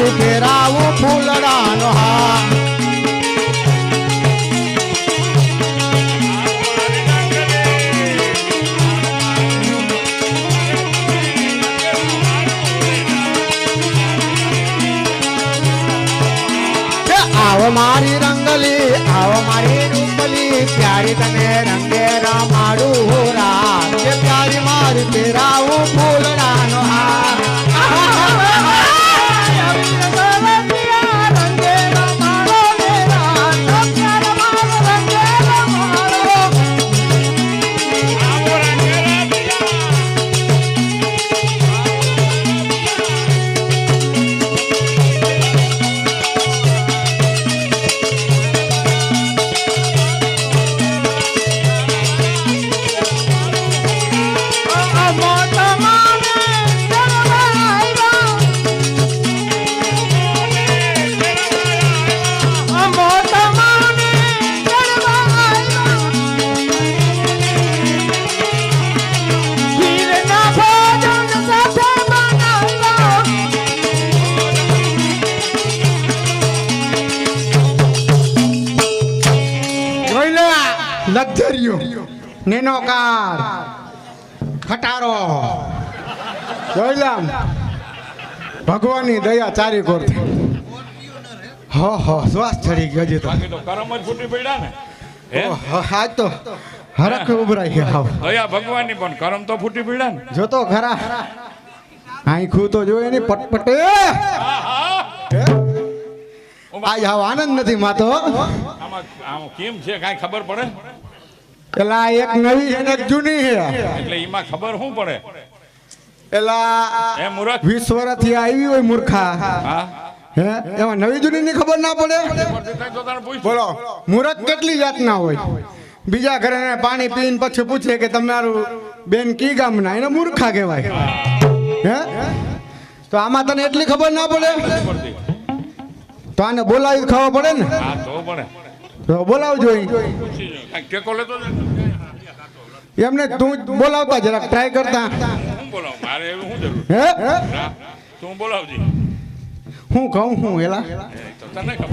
મારી ફેરાવું ફૂલડાનો હાર આવો મારી રંગલી આવો મારી રૂપલી પ્યારી તને રંગે રમાડું હોરા કે પ્યારી મારી ફેરાવું ફૂલડાનો હાર લક્ઝરિયો નેનો કાર ખટારો જોઈલામ ભગવાનની દયા ચારી કોર હો હો શ્વાસ ચડી ગયો છે તો કરમ જ ફૂટી પડ્યા ને હે આજ તો હરખ ઉભરાઈ ગયા દયા ભગવાનની પણ કરમ તો ફૂટી પડ્યા ને જો તો ખરા આંખું તો જોયે ની પટપટે આજ આવ આનંદ નથી માતો આમ કેમ છે કાઈ ખબર પડે એલા એક નવી છે ને એક જૂની છે એટલે એમાં ખબર શું પડે એલા એ મૂર્ખ 20 વર્ષથી આવી હોય મૂર્ખા હા હે એમાં નવી જૂની ની ખબર ના પડે બોલો મૂર્ખ કેટલી જાતના હોય બીજા ઘરે પાણી પીને પછી પૂછે કે તમારું બેન કી ગામના એને મૂર્ખા કહેવાય હે તો આમાં તને એટલી ખબર ના પડે તો આને બોલાવી ખબર પડે ને હા તો પડે તો બોલાવજો ટેકો લેતો એમને તું બોલાવતા જરાક ટ્રાય કરતા હું બોલાવ મારે એવું શું જરૂર હે તું બોલાવજી હું કહું હું એલા તો તને ખબર